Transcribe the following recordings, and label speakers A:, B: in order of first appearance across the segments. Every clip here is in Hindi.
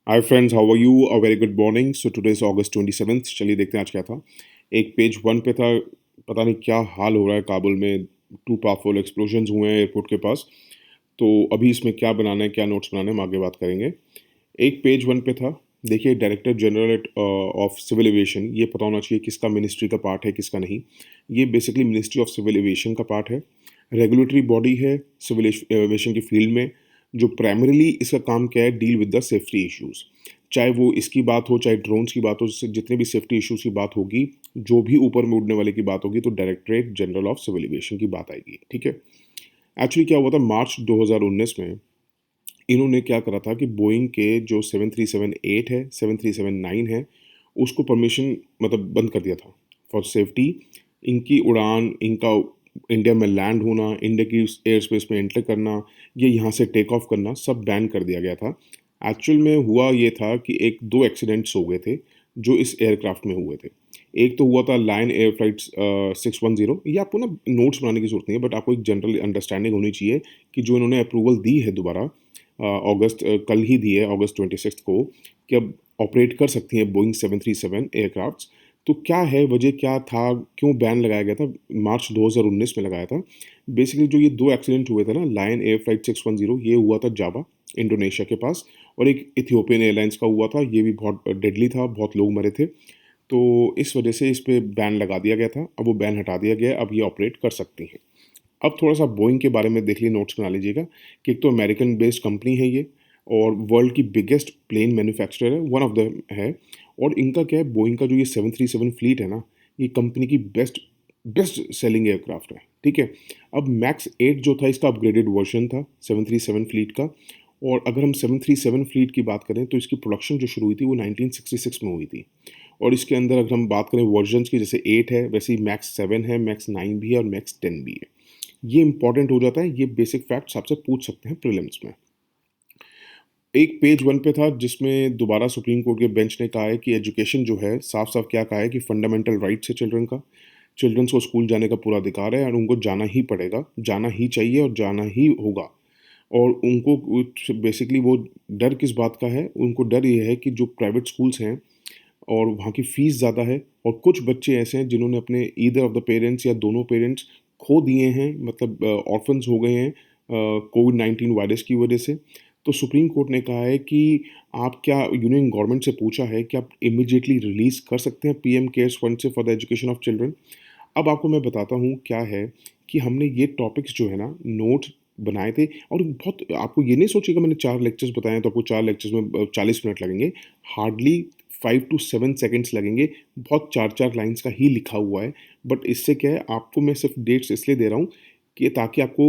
A: Hi friends, how are you? A very good morning. So today is August 27th। चलिए देखते हैं आज क्या था। एक पेज वन पे था। पता नहीं क्या हाल हो रहा है काबुल में। टू पावरफुल एक्सप्लोजन्स हुए हैं एयरपोर्ट के पास। तो अभी इसमें क्या बनाना है, क्या नोट्स बनाने हैं, हम आगे बात करेंगे। एक पेज वन पे था। देखिए, director general of civil aviation, ये पता होना चाहिए किसका मिनिस्ट्री का पार्ट है किसका नहीं। ये basically ministry of civil aviation का पार्ट है। रेगुलेटरी बॉडी है सिविल एविएशन की फील्ड में, जो प्राइमरीली इसका काम क्या है, deal with the safety issues. चाहे वो इसकी बात हो, चाहे ड्रोन्स की बात हो, जितने भी सेफ्टी इश्यूज की बात होगी, जो भी ऊपर में उड़ने वाले की बात होगी, तो directorate general of civil aviation की बात आएगी। ठीक है। एक्चुअली क्या हुआ था, मार्च 2019 में इन्होंने क्या करा था कि बोइंग के जो 737-8 है, 737-9 है, उसको परमिशन मतलब बंद कर दिया था फॉर सेफ्टी। इनकी उड़ान, इनका इंडिया में लैंड होना, इंडिया की एयर स्पेस में एंटर करना, ये यहाँ से टेक ऑफ करना, सब बैन कर दिया गया था। एक्चुअल में हुआ ये था कि एक दो एक्सीडेंट्स हो गए थे जो इस एयरक्राफ्ट में हुए थे। एक तो हुआ था लायन एयर फ्लाइट 610। ये आपको ना नोट्स बनाने की जरूरत नहीं है, बट आपको एक जनरल अंडरस्टैंडिंग होनी चाहिए कि जो इन्होंने अप्रूवल दी है दोबारा, कल ही दी है अगस्त 26 को, कि अब ऑपरेट कर सकती हैं बोइंग 737 एयरक्राफ्ट्स। तो क्या है, वजह क्या था, क्यों बैन लगाया गया था? मार्च 2019 में लगाया था। बेसिकली जो ये दो एक्सीडेंट हुए थे ना, लायन एयर फ्लाइट 610, ये हुआ था जावा, इंडोनेशिया के पास, और एक इथियोपियन एयरलाइंस का हुआ था। ये भी बहुत डेडली था, बहुत लोग मरे थे। तो इस वजह से इस पे बैन लगा दिया गया था। अब वो बैन हटा दिया गया है, अब ये ऑपरेट कर सकती हैं। अब थोड़ा सा बोइंग के बारे में देख लिए, नोट्स बना लीजिएगा कि एक तो अमेरिकन बेस्ड कंपनी है ये, और वर्ल्ड की बिगेस्ट प्लेन मैन्युफैक्चरर है, वन ऑफ द है। और इनका क्या है, बोइंग का जो ये 737 फ्लीट है ना, ये कंपनी की बेस्ट बेस्ट सेलिंग एयरक्राफ्ट है। ठीक है। अब मैक्स 8 जो था, इसका अपग्रेडेड वर्जन था 737 फ्लीट का। और अगर हम 737 फ्लीट की बात करें तो इसकी प्रोडक्शन जो शुरू हुई थी वो 1966 में हुई थी। और इसके अंदर अगर हम बात करें वर्जन्स की, जैसे 8 है, वैसे ही मैक्स 7 है, मैक्स 9 भी है, और मैक्स 10 भी है। ये इंपॉर्टेंट हो जाता है, ये बेसिक फैक्ट्स आपसे पूछ सकते हैं प्रीलिम्स में। एक पेज वन पे था जिसमें दोबारा सुप्रीम कोर्ट के बेंच ने कहा है कि एजुकेशन जो है, साफ साफ क्या कहा है कि फंडामेंटल राइट्स है चिल्ड्रन का। चिल्ड्रंस को स्कूल जाने का पूरा अधिकार है, और उनको जाना ही पड़ेगा, जाना ही चाहिए, और जाना ही होगा। और उनको बेसिकली वो डर किस बात का है? उनको डर ये है कि जो प्राइवेट स्कूल्स हैं और वहाँ की फ़ीस ज़्यादा है, और कुछ बच्चे ऐसे हैं जिन्होंने अपने ईदर ऑफ द पेरेंट्स या दोनों पेरेंट्स खो दिए हैं, मतलब ऑर्फन्स हो गए हैं कोविड-19 वायरस की वजह से। तो सुप्रीम कोर्ट ने कहा है कि आप क्या, यूनियन गवर्नमेंट से पूछा है कि आप इमीडिएटली रिलीज़ कर सकते हैं पीएम केयर्स फंड से for the education of children. अब आपको मैं बताता हूँ क्या है, कि हमने ये टॉपिक्स जो है ना, नोट बनाए थे। और बहुत, आपको ये नहीं सोचिएगा मैंने 4 लेक्चर्स बताए हैं तो आपको 4 लेक्चर्स में 40 मिनट लगेंगे। हार्डली 5 टू 7 सेकंड्स लगेंगे। बहुत 4-4 लाइन्स का ही लिखा हुआ है। बट इससे क्या है, आपको मैं सिर्फ डेट्स इसलिए दे रहा हूँ कि ताकि आपको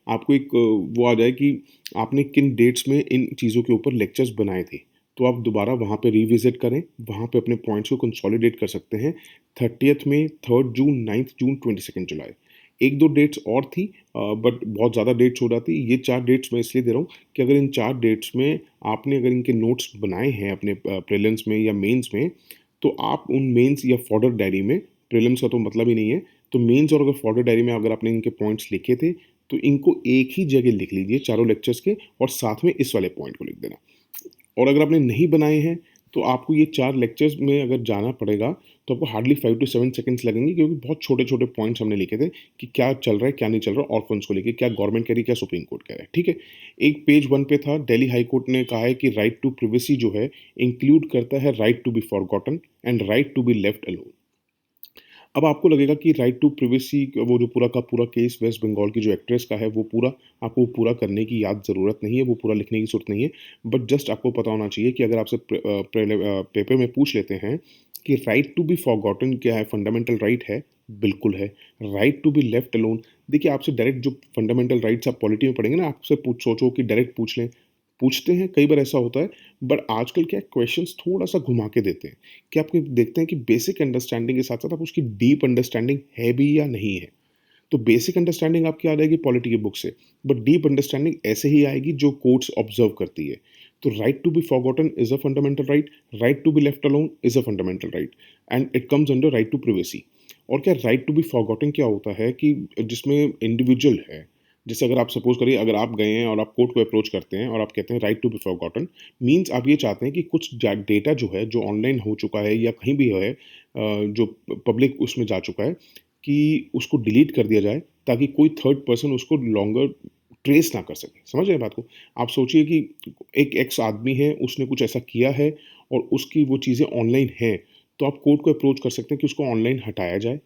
A: आपको एक वो आ जाए कि आपने किन डेट्स में इन चीज़ों के ऊपर लेक्चर्स बनाए थे। तो आप दोबारा वहाँ पे रिविज़िट करें, वहाँ पे अपने पॉइंट्स को कंसोलिडेट कर सकते हैं। 30th में, 3rd जून, 9th जून, 22nd जुलाई। एक दो डेट्स और थी, बट बहुत ज़्यादा डेट्स हो जाती। ये 4 डेट्स मैं इसलिए दे रहा हूँ कि अगर इन 4 डेट्स में आपने अगर इनके नोट्स बनाए हैं अपने प्रीलिम्स में या मेंस में, तो आप उन मेंस या फॉर्डर डायरी में, प्रीलिम्स का तो मतलब ही नहीं है, तो मेंस और अगर फॉर्डर डायरी में अगर आपने इनके पॉइंट्स लिखे थे, तो इनको एक ही जगह लिख लीजिए चारों लेक्चर्स के, और साथ में इस वाले पॉइंट को लिख देना। और अगर आपने नहीं बनाए हैं, तो आपको ये 4 लेक्चर्स में अगर जाना पड़ेगा, तो आपको हार्डली 5 टू 7 सेकंड्स लगेंगे, क्योंकि बहुत छोटे-छोटे पॉइंट्स हमने लिखे थे कि क्या चल रहा है, क्या नहीं चल रहा, ऑर्फन्स को लेके क्या गवर्नमेंट कह रही है, क्या सुप्रीम कोर्ट कह रहा है। ठीक है। एक पेज 1 पे था, दिल्ली हाई कोर्ट ने कहा है कि राइट टू प्राइवेसी जो है, इंक्लूड करता है right to be forgotten and right to be left alone. अब आपको लगेगा कि राइट टू प्राइवेसी, वो जो पूरा का पूरा केस वेस्ट बंगाल की जो एक्ट्रेस का है, वो पूरा आपको वो पूरा करने की याद ज़रूरत नहीं है, वो पूरा लिखने की ज़रूरत नहीं है। बट जस्ट आपको पता होना चाहिए कि अगर आपसे पेपर में पूछ लेते हैं कि राइट टू बी फॉरगॉटन क्या है, फंडामेंटल राइट है, बिल्कुल है। Right to be left alone, देखिए आपसे डायरेक्ट जो फंडामेंटल राइट्स आप पॉलिटी में पढ़ेंगे ना, आपसे सोचो कि डायरेक्ट पूछ लें, पूछते हैं, कई बार ऐसा होता है। बट आजकल क्या है, क्वेश्चंस थोड़ा सा घुमा के देते हैं कि आपको देखते हैं कि बेसिक अंडरस्टैंडिंग के साथ साथ आप उसकी डीप अंडरस्टैंडिंग है भी या नहीं है। तो बेसिक अंडरस्टैंडिंग आपकी आ जाएगी पॉलिटी की बुक से, बट डीप अंडरस्टैंडिंग ऐसे ही आएगी जो कोर्ट्स ऑब्जर्व करती है। तो right to be forgotten is a fundamental right, right to be left alone is a fundamental right, and it comes under right to privacy. और क्या राइट टू बी फॉरगॉटन क्या होता है कि जिसमें इंडिविजुअल है, जैसे अगर आप सपोज़ करिए, अगर आप गए हैं और आप कोर्ट को अप्रोच करते हैं और आप कहते हैं right to be forgotten, means आप ये चाहते हैं कि कुछ डेटा जो है, जो ऑनलाइन हो चुका है या कहीं भी है, जो पब्लिक उसमें जा चुका है, कि उसको डिलीट कर दिया जाए, ताकि कोई थर्ड पर्सन उसको लॉन्गर ट्रेस ना कर सके। समझ रहे हैं बात को? आप सोचिए कि एक एक्स आदमी है, उसने कुछ ऐसा किया है और उसकी वो चीज़ें ऑनलाइन हैं, तो आप कोर्ट को अप्रोच कर सकते हैं कि उसको ऑनलाइन हटाया जाए,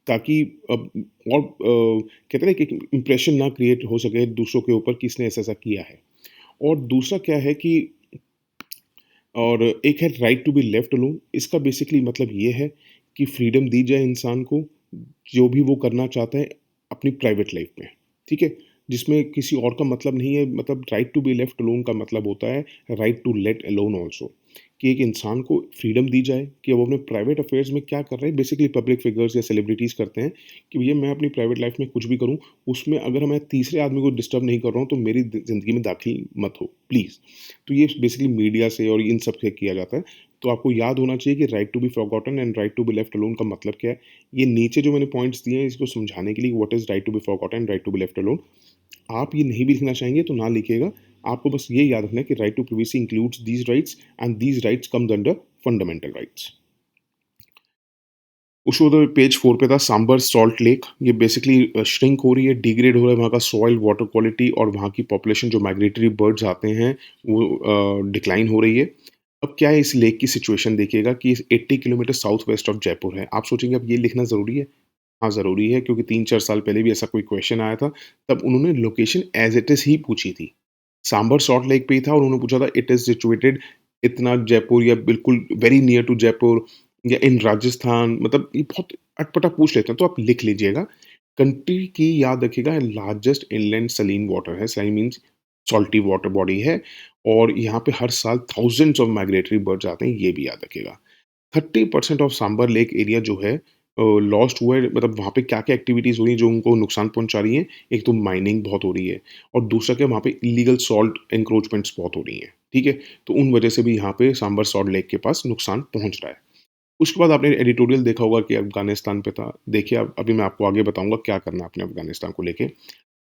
A: ताकि और कहते हैं ना कि इम्प्रेशन ना क्रिएट हो सके दूसरों के ऊपर कि इसने ऐसा-ऐसा किया है। और दूसरा क्या है कि, और एक है right to be left alone. इसका बेसिकली मतलब ये है कि फ्रीडम दी जाए इंसान को, जो भी वो करना चाहता है अपनी प्राइवेट लाइफ में, ठीक है? जिसमें किसी और का मतलब नहीं है, मतलब right to be left alone का मतलब होता है right to let alone also, कि एक इंसान को फ्रीडम दी जाए कि वो अपने प्राइवेट अफेयर्स में क्या कर रहे हैं। बेसिकली पब्लिक फिगर्स या सेलिब्रिटीज़ करते हैं कि भैया मैं अपनी प्राइवेट लाइफ में कुछ भी करूँ, उसमें अगर मैं तीसरे आदमी को डिस्टर्ब नहीं कर रहा हूँ, तो मेरी ज़िंदगी में दाखिल मत हो, प्लीज़। तो ये बेसिकली मीडिया से और इन सब से किया जाता है। तो आपको याद होना चाहिए कि right to be forgotten and right to be left alone का मतलब क्या है। ये नीचे जो मैंने पॉइंट्स दिए हैं, इसको समझाने के लिए, what is right to be forgotten, right to be left alone. आप ये नहीं भी लिखना चाहेंगे तो ना लिखिएगा। आपको बस ये याद रखना है कि right to privacy includes these rights and these rights comes under fundamental rights. उसके बाद पेज 4 पे था सांबर सॉल्ट लेक। ये बेसिकली श्रिंक हो रही है, डिग्रेड हो रहा है वहाँ का सॉइल, वाटर क्वालिटी, और वहाँ की पॉपुलेशन जो माइग्रेटरी बर्ड्स आते हैं वो डिक्लाइन हो रही है। अब क्या है इस लेक की सिचुएशन, देखिएगा कि 80 kilometre south west of Jaipur है। आप सोचेंगे अब ये लिखना ज़रूरी है? हाँ, ज़रूरी है, क्योंकि 3-4 साल पहले भी ऐसा कोई क्वेश्चन आया था, तब उन्होंने लोकेशन एज़ इट इज़ ही पूछी थी। सांभर सॉल्ट लेक पे ही था और उन्होंने पूछा था इट इज़ सिचुएटेड इतना जयपुर या बिल्कुल वेरी नियर टू जयपुर या इन राजस्थान, मतलब ये बहुत अटपटा पूछ लेते हैं, तो आप लिख लीजिएगा। कंट्री की याद रखिएगा, लार्जेस्ट इनलैंड सलीन वाटर है, Saleen means salty water body है, और यहाँ पे हर साल थाउज़ेंड्स ऑफ माइग्रेटरी बर्ड्स आते हैं, ये भी याद रखिएगा। 30% ऑफ सांबर लेक एरिया जो है लॉस्ट हुआ है, मतलब वहाँ पे क्या-क्या एक्टिविटीज़ हो रही हैं जो उनको नुकसान पहुँचा रही हैं। एक तो माइनिंग बहुत हो रही है, और दूसरा क्या, वहाँ पे इल्लीगल सॉल्ट एन्क्रोचमेंट्स बहुत हो रही हैं, ठीक है? तो उन वजह से भी यहाँ पे सांबर सॉल्ट लेक के पास नुकसान पहुँच रहा है। उसके बाद आपने एडिटोरियल देखा होगा कि अफ़गानिस्तान पे था। देखिए, अब अभी मैं आपको आगे बताऊँगा क्या करना है आपने अफ़गानिस्तान को लेके।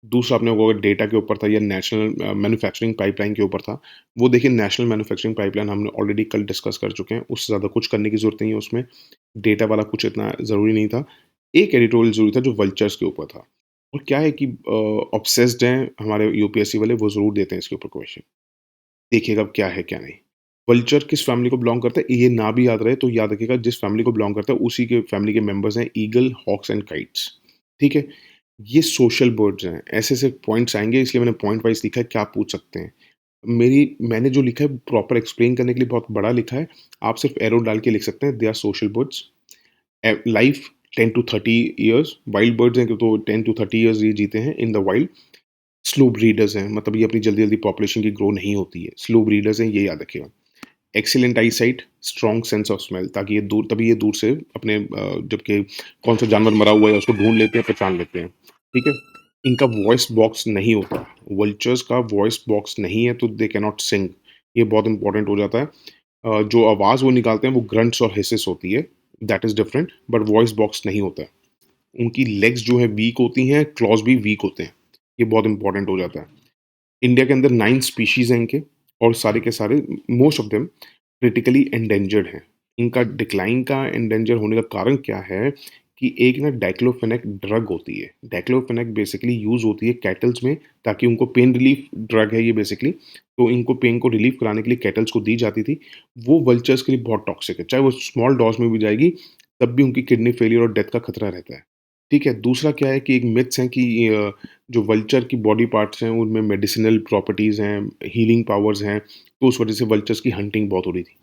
A: दूसरा आपने वो डेटा के ऊपर था या नेशनल मैन्युफैक्चरिंग पाइपलाइन के ऊपर था। वो देखिए, नेशनल मैन्युफैक्चरिंग पाइपलाइन हमने ऑलरेडी कल डिस्कस कर चुके हैं, उससे ज़्यादा कुछ करने की ज़रूरत नहीं है उसमें। डेटा वाला कुछ इतना ज़रूरी नहीं था। एक एडिटोरियल ज़रूरी था जो वल्चर्स के ऊपर था। और क्या है कि ऑब्सेस्ड हैं हमारे यूपीएससी वाले, वो ज़रूर देते हैं इसके ऊपर क्वेश्चन। देखिएगा अब क्या है क्या नहीं। वल्चर किस फैमिली को बिलॉन्ग करता है, ये ना भी याद रहे तो याद रखिएगा, जिस फैमिली को बिलॉन्ग करता है उसी के फैमिली के मेंबर्स हैं ईगल, हॉक्स एंड काइट्स। ठीक है? ये सोशल बर्ड्स हैं। ऐसे-ऐसे पॉइंट्स आएँगे, इसलिए मैंने पॉइंट वाइज़ लिखा है, क्या पूछ सकते हैं। मैंने जो लिखा है प्रॉपर एक्सप्लेन करने के लिए बहुत बड़ा लिखा है। आप सिर्फ एरो डाल के लिख सकते हैं, they are social birds. Life 10 to 30 years, wild birds हैं तो 10 टू 30 इयर्स ये जीते हैं in the wild. Slow breeders हैं, मतलब ये अपनी जल्दी-जल्दी पॉपुलेशन की ग्रो नहीं होती है। स्लो ब्रीडर्स हैं, ये याद रखिएगा। Excellent I site, strong sense of smell, ताकि ये दूर, तभी ये दूर से अपने जबकि कौन सा जानवर मरा हुआ है उसको ढूँढ लेते हैं, पहचान लेते हैं। ठीक है? इनका वॉइस बॉक्स नहीं होता। वल्चर्स का वॉइस बॉक्स नहीं है, तो दे कैन नॉट सिंग। ये बहुत इंपॉर्टेंट हो जाता है। जो आवाज़ वो निकालते हैं वो ग्रंट्स और हिसेस होती है, that is different, but voice box नहीं होता है। उनकी लेग्स जो है वीक होती हैं, क्लॉज़ भी वीक होते हैं। ये बहुत इंपॉर्टेंट हो जाता है। इंडिया के अंदर 9 स्पीशीज़ हैं इनके, और सारे के सारे, most of them critically endangered हैं। इनका डिक्लाइन का, एंडेंजर होने का कारण क्या है कि एक ना डाइक्लोफेनेक ड्रग होती है। डाइक्लोफेनेक बेसिकली यूज़ होती है कैटल्स में, ताकि उनको पेन रिलीफ ड्रग है ये बेसिकली। तो इनको पेन को रिलीफ़ कराने के लिए कैटल्स को दी जाती थी। वो वल्चर्स के लिए बहुत टॉक्सिक है। चाहे वो स्मॉल डोज़ में भी जाएगी, तब भी उनकी किडनी फेलियर और डेथ का खतरा रहता है। ठीक है? दूसरा क्या है कि एक मिथ्स है कि जो वल्चर की बॉडी पार्ट्स हैं उनमें मेडिसिनल प्रॉपर्टीज़ हैं, हीलिंग पावर्स हैं, तो उस वजह से वल्चर्स की हंटिंग बहुत हो रही थी।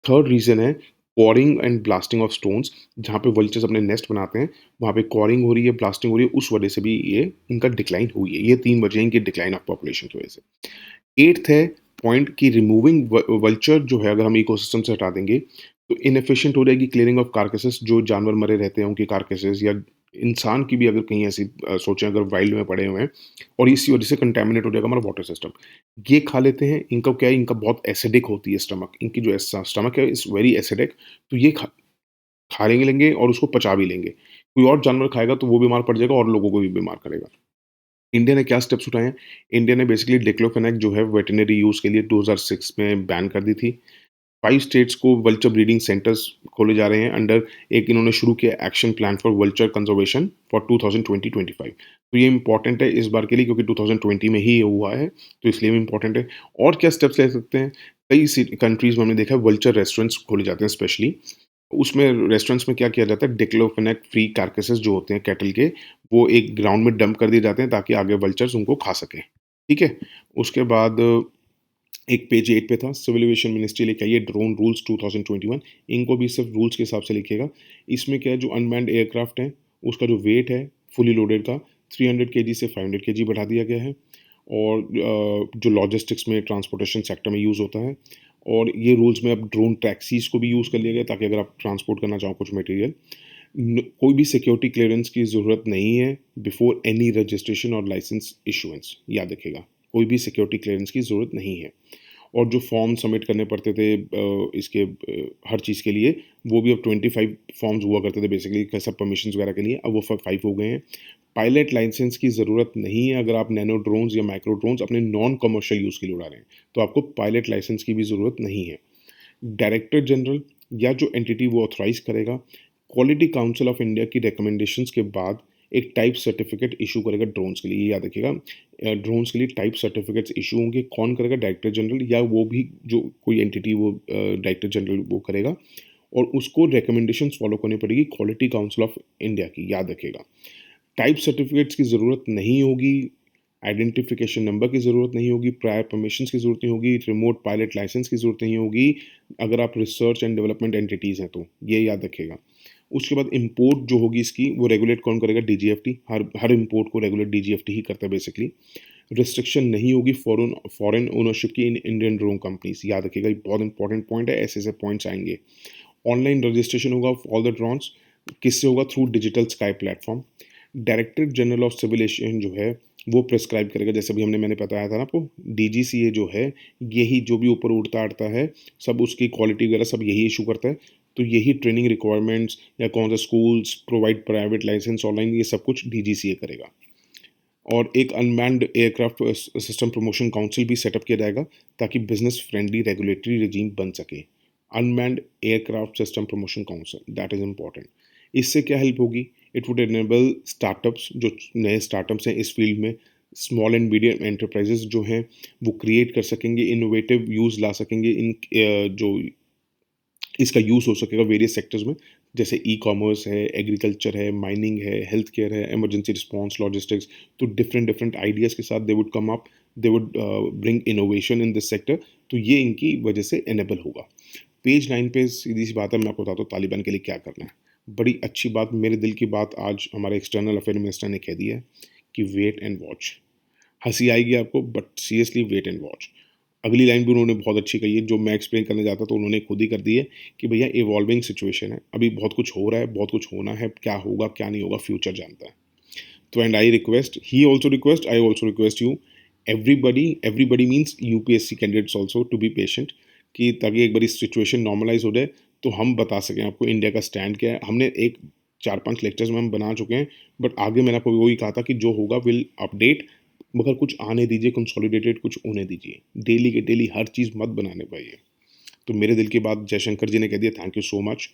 A: थर्ड रीज़न है कॉरिंग एंड ब्लास्टिंग ऑफ स्टोन्स। जहाँ पे वल्चर्स अपने नेस्ट बनाते हैं, वहाँ पे कॉरिंग हो रही है, ब्लास्टिंग हो रही है, उस वजह से भी ये इनका डिक्लाइन हुई है। ये 3 वजह हैं इनकी डिक्लाइन ऑफ पॉपुलेशन की वजह से। 8th है पॉइंट कि रिमूविंग वल्चर जो है, अगर हम इकोसिस्टम से हटा देंगे, तो इनएफिशिएंट हो जाएगी क्लीयरिंग ऑफ कार्कसेस, जो जानवर मरे रहते हैं उनकी कार्कसेस, या इंसान की भी अगर कहीं ऐसी सोचें, अगर वाइल्ड में पड़े हुए हैं, और इसी वजह से कंटामिनेट हो जाएगा हमारा वाटर सिस्टम। ये खा लेते हैं, इनका क्या है, इनका बहुत एसिडिक होती है स्टमक, इनकी जो स्टमक है इज़ वेरी एसिडिक। तो ये खा लेंगे और उसको पचा भी लेंगे। कोई और जानवर खाएगा तो वो बीमार पड़ जाएगा और लोगों को भी बीमार करेगा। इंडिया ने क्या स्टेप्स उठाए हैं? इंडिया ने बेसिकली डिक्लोफेनेक जो है वेटरनरी यूज़ के लिए 2006 में बैन कर दी थी। 5 स्टेट्स को वल्चर ब्रीडिंग सेंटर्स खोले जा रहे हैं अंडर एक इन्होंने शुरू किया action plan for vulture conservation for 2020-25। तो ये इम्पोर्टेंट है इस बार के लिए क्योंकि 2020 में ही ये हुआ है, तो इसलिए भी इम्पोर्टेंट है। और क्या स्टेप्स ले सकते हैं? कई सी कंट्रीज़ में हमने देखा है वल्चर रेस्टोरेंट्स खोले जाते हैं स्पेशली। उसमें रेस्टोरेंट्स में क्या किया जाता है डिक्लोफेनेक फ्री कार्कसेस जो होते हैं कैटल के, वो एक ग्राउंड में डंप कर दिए जाते हैं ताकि आगे वल्चर्स उनको खा सकें। ठीक है? उसके बाद एक पेज 8 पे था सिविल एविएशन मिनिस्ट्री लेके आई है ड्रोन रूल्स 2021। इनको भी सिर्फ रूल्स के हिसाब से लिखिएगा। इसमें क्या है जो अनमैन्ड एयरक्राफ्ट है उसका जो वेट है फुली लोडेड का 300 केजी से 500 केजी बढ़ा दिया गया है। और जो लॉजिस्टिक्स में ट्रांसपोर्टेशन सेक्टर में यूज़ होता है। और ये रूल्स में अब ड्रोन टैक्सीज को भी यूज़ कर लिया गया ताकि अगर आप ट्रांसपोर्ट करना चाहो कुछ मटेरियल, कोई भी सिक्योरिटी क्लियरेंस की ज़रूरत नहीं है बिफोर एनी रजिस्ट्रेशन और लाइसेंस इशुएंस, याद रखिएगा। कोई भी सिक्योरिटी क्लियरेंस की ज़रूरत नहीं है। और जो फॉर्म सबमिट करने पड़ते थे इसके हर चीज़ के लिए, वो भी अब 25 फॉर्म्स हुआ करते थे बेसिकली सब परमिशंस वगैरह के लिए, अब वो 5 हो गए हैं। पायलट लाइसेंस की ज़रूरत नहीं है अगर आप नैनो ड्रोन्स या माइक्रो ड्रोन्स अपने नॉन कमर्शियल यूज़ के लिए उड़ा रहे हैं, तो आपको पायलट लाइसेंस की भी ज़रूरत नहीं है। डायरेक्टर जनरल या जो एंटिटी वो ऑथराइज़ करेगा, क्वालिटी काउंसिल ऑफ इंडिया की रिकमेंडेशंस के बाद एक टाइप सर्टिफिकेट इशू करेगा ड्रोन्स के लिए, ये याद रखिएगा। ड्रोन्स के लिए टाइप सर्टिफिकेट्स इशू होंगे, कौन करेगा? डायरेक्टर जनरल या वो भी जो कोई एंटिटी वो डायरेक्टर जनरल वो करेगा। और उसको रिकमेंडेशंस फॉलो करनी पड़ेगी क्वालिटी काउंसिल ऑफ इंडिया की, याद रखिएगा। टाइप सर्टिफिकेट्स की ज़रूरत नहीं होगी, आइडेंटिफिकेशन नंबर की ज़रूरत नहीं होगी, प्रायर परमिशंस की ज़रूरत नहीं होगी, रिमोट पायलट लाइसेंस की ज़रूरत नहीं होगी, अगर आप रिसर्च एंड डेवलपमेंट एंटिटीज़ हैं तो, ये याद रखिएगा। उसके बाद इम्पोर्ट जो होगी इसकी वो रेगुलेट कौन करेगा? डीजीएफटी। हर हर इम्पोर्ट को रेगुलेट डीजीएफटी ही करता है बेसिकली। रिस्ट्रिक्शन नहीं होगी फॉरेन ओनरशिप की इन इंडियन ड्रोन कंपनीज, याद रखिएगा, ये बहुत इंपॉर्टेंट पॉइंट है, ऐसे ऐसे पॉइंट्स आएंगे। ऑनलाइन रजिस्ट्रेशन होगा ऑल द ड्रोन्स, किससे होगा? Through digital sky platform. Director general of civil aviation जो है वो प्रिस्क्राइब करेगा, जैसे भी मैंने बताया था ना आपको, डीजीसीए जो है यही जो भी ऊपर उड़ता अड़ता है सब उसकी क्वालिटी वगैरह सब यही इशू करता है। तो यही ट्रेनिंग रिक्वायरमेंट्स या कौन सा schools provide private license online, ये सब कुछ डीजीसीए करेगा। और एक unmanned aircraft system promotion council भी सेटअप किया जाएगा ताकि बिजनेस फ्रेंडली रेगुलेटरी रिजीम बन सके। Unmanned aircraft system promotion council, that is important. इससे क्या हेल्प होगी? इट वुड एनेबल स्टार्टअप्स, जो नए स्टार्टअप्स हैं इस फील्ड में, स्मॉल एंड मीडियम एंटरप्राइजेस जो हैं वो क्रिएट कर सकेंगे, इनोवेटिव यूज़ ला सकेंगे इन जो इसका यूज़ हो सकेगा वेरियस सेक्टर्स में, जैसे ई कॉमर्स है, एग्रीकल्चर है, माइनिंग है, हेल्थ केयर है, इमरजेंसी रिस्पॉन्स, लॉजिस्टिक्स। तो डिफरेंट डिफरेंट आइडियाज़ के साथ they would come up, they would bring innovation in this sector. तो ये इनकी वजह से एनेबल होगा। पेज 9 पे सीधी सी बात है, मैं आपको बताता हूँ तालिबान के लिए क्या करना है। बड़ी अच्छी बात, मेरे दिल की बात आज हमारे एक्सटर्नल अफेयर मिनिस्टर ने कह दी है कि वेट एंड वॉच। हँसी आएगी आपको but seriously wait and watch. अगली लाइन भी उन्होंने बहुत अच्छी कही है, जो मैं एक्सप्लेन करने जाता तो उन्होंने खुद ही कर दी है कि भैया इवॉल्विंग सिचुएशन है, अभी बहुत कुछ हो रहा है, बहुत कुछ होना है, क्या होगा क्या नहीं होगा फ्यूचर जानता है। तो and I request, he also request, I also request you, everybody means UPSC candidates also to be patient, कि ताकि एक बारी सिचुएशन नॉर्मलाइज हो जाए तो हम बता सकें आपको इंडिया का स्टैंड क्या है। हमने एक 4-5 लेक्चर्स में हम बना चुके हैं, बट आगे मैंने आपको वही कहा था कि जो होगा विल अपडेट, मगर कुछ आने दीजिए, कंसोलिडेटेड कुछ होने दीजिए, डेली के डेली हर चीज़ मत बनाने पाइए। तो मेरे दिल की बात जयशंकर जी ने कह दिया, थैंक यू सो मच।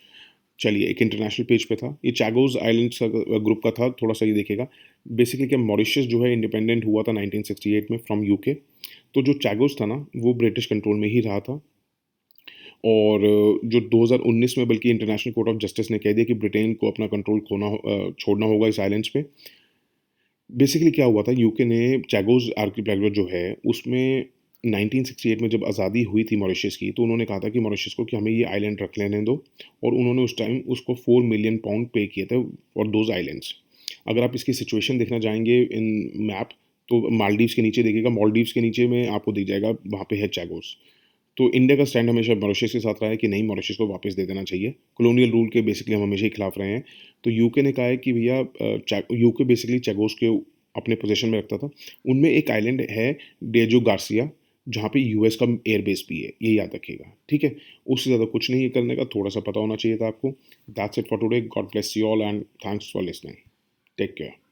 A: चलिए, एक इंटरनेशनल पेज पे था, ये चैगोस आइलैंड्स ग्रुप का था, थोड़ा सा ये देखिएगा। बेसिकली क्या, मॉरिशस जो है इंडिपेंडेंट हुआ था 1968 में फ्रॉम यूके। तो जो चैगोस था ना वो ब्रिटिश कंट्रोल में ही रहा था। और जो 2019 में बल्कि इंटरनेशनल कोर्ट ऑफ जस्टिस ने कह दिया कि ब्रिटेन को अपना कंट्रोल छोड़ना होगा इस आइलैंड्स पे। बेसिकली क्या हुआ था, यूके ने चैगोस आर्किपेलागो जो है उसमें 1968 में जब आज़ादी हुई थी मॉरिशस की, तो उन्होंने कहा था कि मॉरिशस को कि हमें ये आइलैंड रख लेने दो। और उन्होंने उस टाइम उसको 4 मिलियन पाउंड पे किए थे फॉर दोज आइलैंड्स। अगर आप इसकी सिचुएशन देखना चाहेंगे इन मैप, तो मालदीव्स के नीचे देखिएगा, मॉलडीव्स के नीचे में आपको दिख जाएगा, वहाँ पे है चैगोस। तो इंडिया का स्टैंड हमेशा मॉरिशस के साथ रहा है कि नहीं, मॉरिशस को वापस दे देना चाहिए। कॉलोनियल रूल के बेसिकली हम हमेशा ही खिलाफ रहे हैं। तो यूके ने कहा है कि भैया, यूके बेसिकली चैगोस के अपने पोजीशन में रखता था। उनमें एक आइलैंड है डेजो गार्सिया, जहाँ पे यूएस का एयरबेस भी है, ये याद रखिएगा, ठीक है। उससे ज़्यादा कुछ नहीं है करने का, थोड़ा सा पता होना चाहिए था आपको। That's it for today, God bless you all and thanks for listening, take care.